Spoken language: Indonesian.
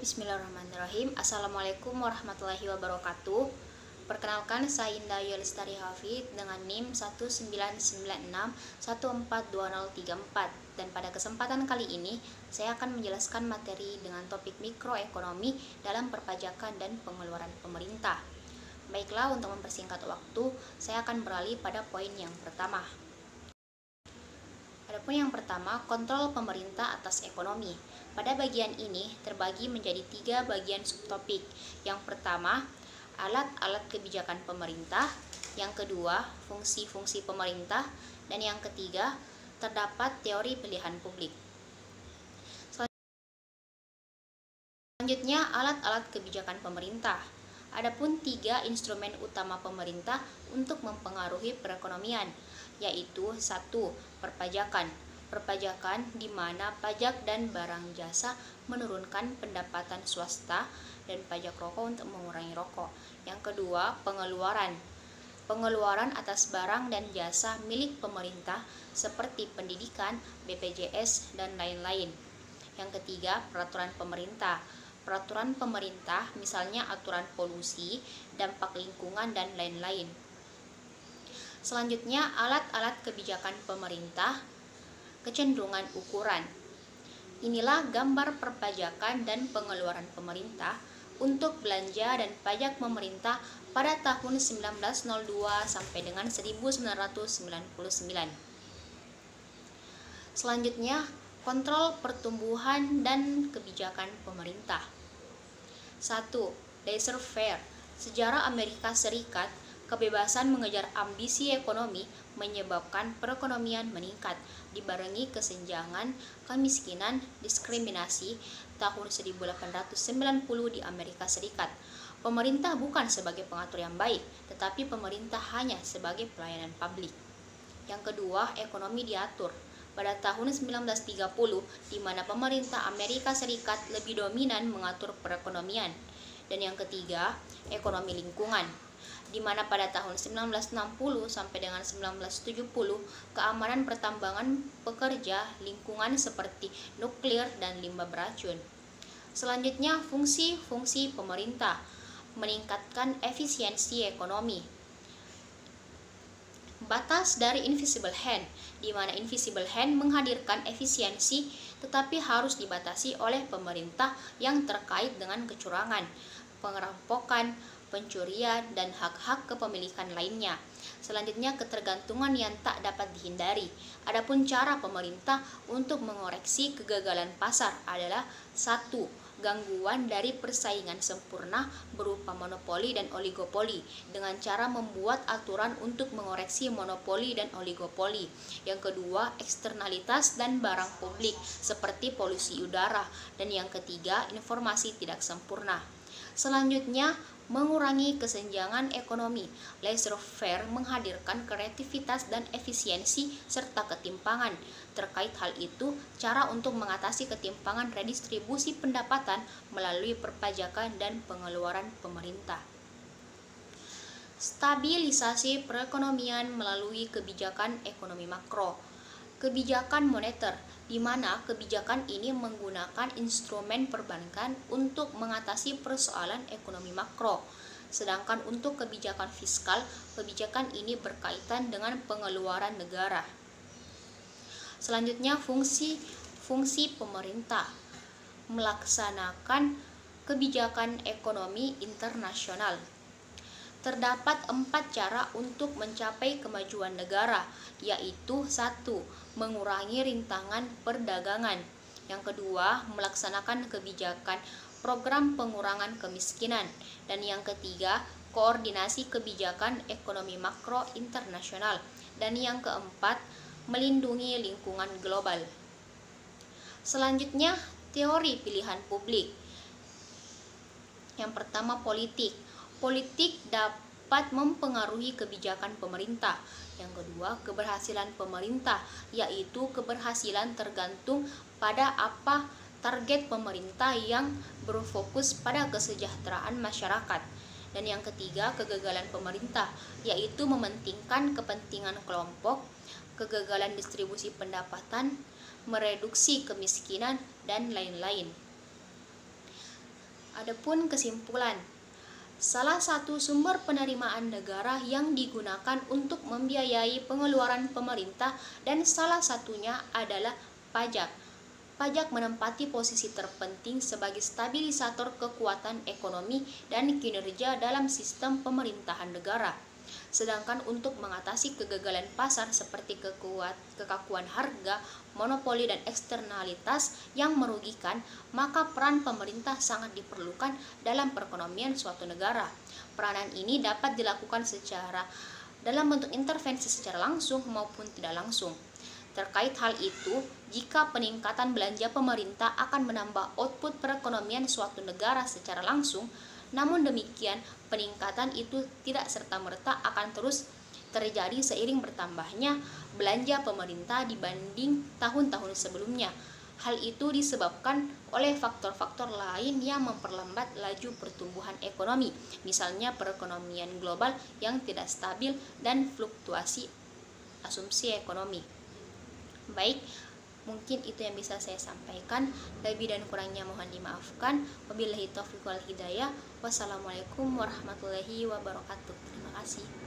Bismillahirrahmanirrahim. Assalamualaikum warahmatullahi wabarakatuh. Perkenalkan, saya Indah Yolistari Hafid dengan NIM 1996142034. Dan pada kesempatan kali ini, saya akan menjelaskan materi dengan topik mikroekonomi dalam perpajakan dan pengeluaran pemerintah. Baiklah, untuk mempersingkat waktu, saya akan beralih pada poin yang pertama. Adapun yang pertama, kontrol pemerintah atas ekonomi. Pada bagian ini terbagi menjadi 3 bagian subtopik. Yang pertama, alat-alat kebijakan pemerintah. Yang kedua, fungsi-fungsi pemerintah. Dan yang ketiga, terdapat teori pilihan publik. Selanjutnya, alat-alat kebijakan pemerintah. Adapun 3 instrumen utama pemerintah untuk mempengaruhi perekonomian, yaitu 1. Perpajakan. Perpajakan di mana pajak dan barang jasa menurunkan pendapatan swasta dan pajak rokok untuk mengurangi rokok. Yang kedua, pengeluaran. Pengeluaran atas barang dan jasa milik pemerintah seperti pendidikan, BPJS, dan lain-lain. Yang ketiga, peraturan pemerintah. Peraturan pemerintah misalnya aturan polusi, dampak lingkungan, dan lain-lain. Selanjutnya, alat-alat kebijakan pemerintah, kecenderungan ukuran. Inilah gambar perpajakan dan pengeluaran pemerintah untuk belanja dan pajak pemerintah pada tahun 1902 sampai dengan 1999. Selanjutnya, kontrol pertumbuhan dan kebijakan pemerintah. 1. Laissez-faire. Sejarah Amerika Serikat, kebebasan mengejar ambisi ekonomi menyebabkan perekonomian meningkat, dibarengi kesenjangan, kemiskinan, diskriminasi tahun 1890 di Amerika Serikat. Pemerintah bukan sebagai pengatur yang baik, tetapi pemerintah hanya sebagai pelayanan publik. Yang kedua, ekonomi diatur. Pada tahun 1930, di mana pemerintah Amerika Serikat lebih dominan mengatur perekonomian. Dan yang ketiga, ekonomi lingkungan, di mana pada tahun 1960 sampai dengan 1970, keamanan pertambangan pekerja lingkungan seperti nuklir dan limbah beracun. Selanjutnya, fungsi-fungsi pemerintah, meningkatkan efisiensi ekonomi. Batas dari invisible hand, di mana invisible hand menghadirkan efisiensi tetapi harus dibatasi oleh pemerintah yang terkait dengan kecurangan, perampokan, pencurian, dan hak-hak kepemilikan lainnya. Selanjutnya, ketergantungan yang tak dapat dihindari. Adapun cara pemerintah untuk mengoreksi kegagalan pasar adalah 1. Gangguan dari persaingan sempurna berupa monopoli dan oligopoli dengan cara membuat aturan untuk mengoreksi monopoli dan oligopoli. Yang kedua, eksternalitas dan barang publik seperti polusi udara. Dan yang ketiga, informasi tidak sempurna. Selanjutnya, mengurangi kesenjangan ekonomi. Laissez-faire menghadirkan kreativitas dan efisiensi serta ketimpangan. Terkait hal itu, cara untuk mengatasi ketimpangan redistribusi pendapatan melalui perpajakan dan pengeluaran pemerintah. Stabilisasi perekonomian melalui kebijakan ekonomi makro. Kebijakan moneter, di mana kebijakan ini menggunakan instrumen perbankan untuk mengatasi persoalan ekonomi makro. Sedangkan untuk kebijakan fiskal, kebijakan ini berkaitan dengan pengeluaran negara. Selanjutnya, fungsi pemerintah, melaksanakan kebijakan ekonomi internasional. Terdapat 4 cara untuk mencapai kemajuan negara, yaitu 1. Mengurangi rintangan perdagangan. Yang kedua, melaksanakan kebijakan program pengurangan kemiskinan. Dan yang ketiga, koordinasi kebijakan ekonomi makro internasional. Dan yang keempat, melindungi lingkungan global. Selanjutnya, teori pilihan publik. Yang pertama, politik. Politik dapat mempengaruhi kebijakan pemerintah. Yang kedua, keberhasilan pemerintah, yaitu keberhasilan tergantung pada apa target pemerintah yang berfokus pada kesejahteraan masyarakat. Dan yang ketiga, kegagalan pemerintah, yaitu mementingkan kepentingan kelompok, kegagalan distribusi pendapatan, mereduksi kemiskinan, dan lain-lain. Adapun kesimpulan, salah satu sumber penerimaan negara yang digunakan untuk membiayai pengeluaran pemerintah dan salah satunya adalah pajak. Pajak menempati posisi terpenting sebagai stabilisator kekuatan ekonomi dan kinerja dalam sistem pemerintahan negara. Sedangkan untuk mengatasi kegagalan pasar seperti kekakuan harga, monopoli dan eksternalitas yang merugikan, maka peran pemerintah sangat diperlukan dalam perekonomian suatu negara. Peranan ini dapat dilakukan dalam bentuk intervensi secara langsung maupun tidak langsung. Terkait hal itu, jika peningkatan belanja pemerintah akan menambah output perekonomian suatu negara secara langsung, namun demikian peningkatan itu tidak serta-merta akan terus terjadi seiring bertambahnya belanja pemerintah dibanding tahun-tahun sebelumnya. Hal itu disebabkan oleh faktor-faktor lain yang memperlambat laju pertumbuhan ekonomi, misalnya perekonomian global yang tidak stabil dan fluktuasi asumsi ekonomi. Baik, mungkin itu yang bisa saya sampaikan. Lebih dan kurangnya mohon dimaafkan. Wabillahi taufiq wal hidayah. Wassalamualaikum warahmatullahi wabarakatuh. Terima kasih.